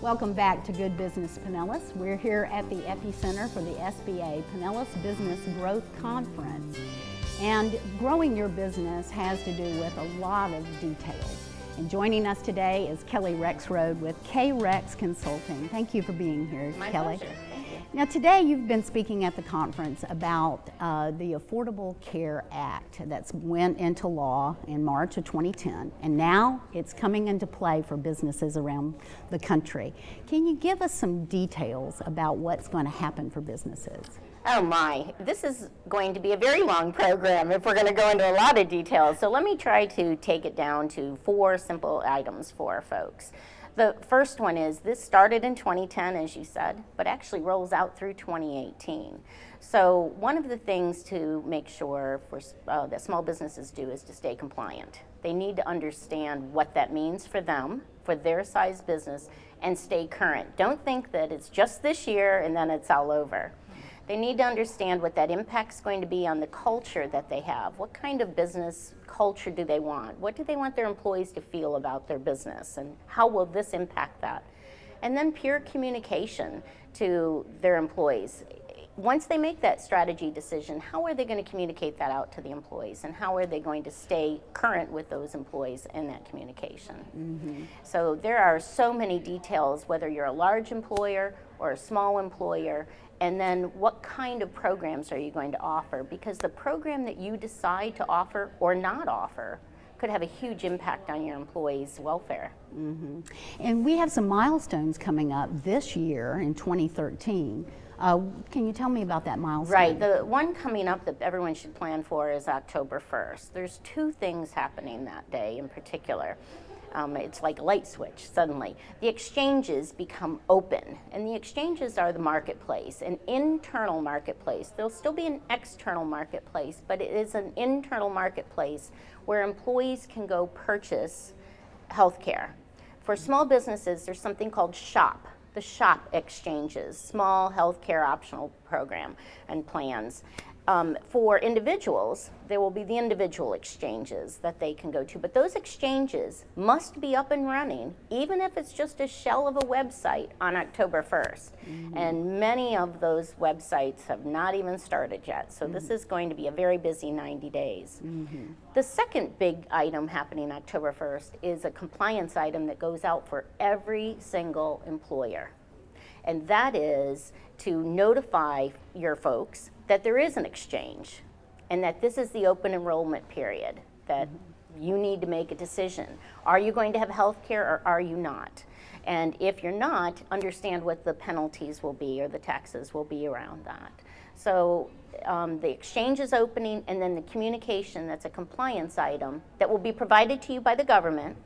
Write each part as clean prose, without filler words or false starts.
Welcome back to Good Business Pinellas. We're here at the epicenter for the SBA Pinellas Business Growth Conference. And growing your business has to do with a lot of details. And joining us today is Kelley Rexroad with Krex Consulting. Thank you for being here, Kelley. Pleasure. Thank you. Now today you've been speaking at the conference about the Affordable Care Act that's went into law in March of 2010, and now it's coming into play for businesses around the country. Can you give us some details about what's going to happen for businesses? Oh my, this is going to be a very long program if we're going to go into a lot of details. So let me try to take it down to 4 simple items for folks. The first one is this started in 2010, as you said, but actually rolls out through 2018. So one of the things to make sure that small businesses do is to stay compliant. They need to understand what that means for them, for their size business, and stay current. Don't think that it's just this year and then it's all over. They need to understand what that impact's going to be on the culture that they have. What kind of business culture do they want? What do they want their employees to feel about their business? And how will this impact that? And then pure communication to their employees. Once they make that strategy decision, how are they going to communicate that out to the employees? And how are they going to stay current with those employees in that communication? Mm-hmm. So there are so many details, whether you're a large employer or a small employer. And then what kind of programs are you going to offer? Because the program that you decide to offer or not offer could have a huge impact on your employees' welfare. Mm-hmm. And we have some milestones coming up this year in 2013. Can you tell me about that milestone? Right, the one coming up that everyone should plan for is October 1st. There's 2 things happening that day in particular. It's like a light switch suddenly. The exchanges become open, and the exchanges are the marketplace, an internal marketplace. There'll still be an external marketplace, but it is an internal marketplace where employees can go purchase health care. For small businesses, there's something called SHOP, the SHOP exchanges, small health care optional program and plans. For individuals, there will be the individual exchanges that they can go to, but those exchanges must be up and running, even if it's just a shell of a website on October 1st. Mm-hmm. And many of those websites have not even started yet, so this is going to be a very busy 90 days. Mm-hmm. The second big item happening October 1st is a compliance item that goes out for every single employer. And that is to notify your folks that there is an exchange and that this is the open enrollment period, that you need to make a decision. Are you going to have health care or are you not? And if you're not, understand what the penalties will be or the taxes will be around that. So the exchange is opening, and then the communication, that's a compliance item that will be provided to you by the government.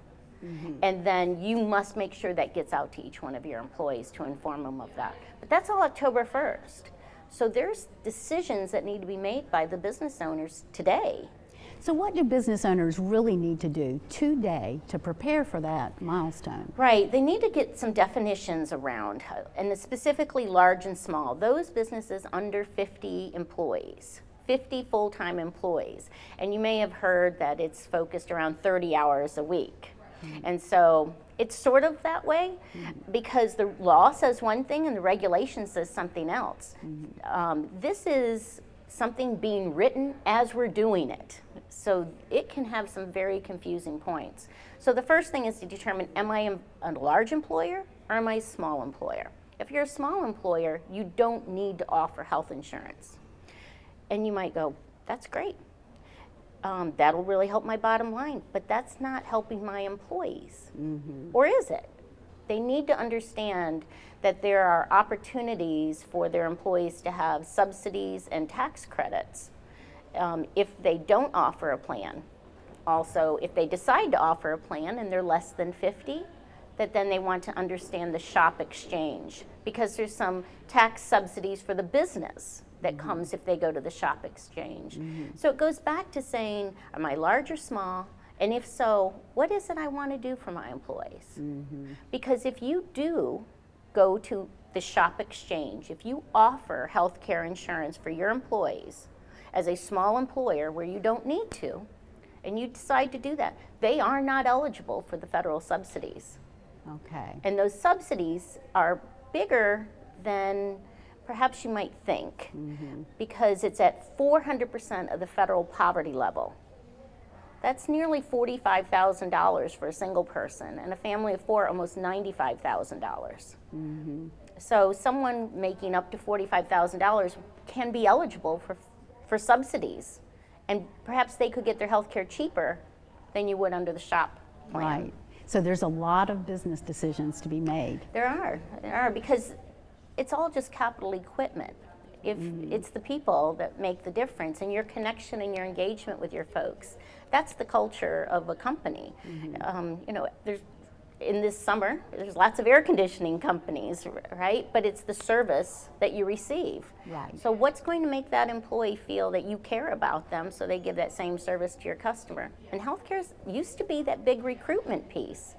Mm-hmm. And then you must make sure that gets out to each one of your employees to inform them of that. But that's all October 1st. So there's decisions that need to be made by the business owners today. So what do business owners really need to do today to prepare for that milestone? Right, they need to get some definitions around, and specifically large and small. Those businesses under 50 employees. 50 full-time employees. And you may have heard that it's focused around 30 hours a week. And so it's sort of that way because the law says one thing and the regulation says something else. This is something being written as we're doing it. So it can have some very confusing points. So the first thing is to determine, am I a large employer or am I a small employer? If you're a small employer, you don't need to offer health insurance. And you might go, that's great. That'll really help my bottom line, but that's not helping my employees. Mm-hmm. Or is it? They need to understand that there are opportunities for their employees to have subsidies and tax credits if they don't offer a plan. Also, if they decide to offer a plan and they're less than 50, that then they want to understand the SHOP exchange, because there's some tax subsidies for the business that comes if they go to the SHOP exchange. Mm-hmm. So it goes back to saying, am I large or small? And if so, what is it I want to do for my employees? Mm-hmm. Because if you do go to the SHOP exchange, if you offer health care insurance for your employees as a small employer where you don't need to, and you decide to do that, they are not eligible for the federal subsidies. Okay. And those subsidies are bigger than perhaps you might think, because it's at 400% of the federal poverty level. That's nearly $45,000 for a single person, and a family of four, almost $95,000. So someone making up to $45,000 can be eligible for subsidies, and perhaps they could get their health care cheaper than you would under the SHOP plan. Right. So there's a lot of business decisions to be made. There are, because it's all just capital equipment. If it's the people that make the difference, and your connection and your engagement with your folks, that's the culture of a company. You know, in this summer, there's lots of air conditioning companies, right? But it's the service that you receive. Right. So what's going to make that employee feel that you care about them so they give that same service to your customer? And healthcare used to be that big recruitment piece.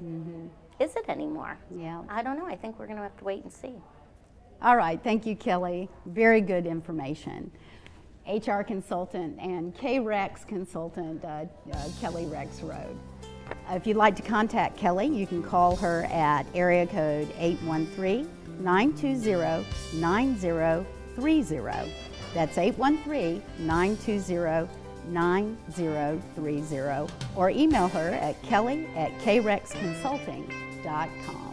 Is it anymore? Yeah. I don't know. I think we're going to have to wait and see. All right, thank you, Kelley. Very good information. HR consultant and Krex Consultant, Kelley Rexroad. If you'd like to contact Kelley, you can call her at area code 813-920-9030. That's 813-920-9030. Or email her at kelley@krexconsulting.com.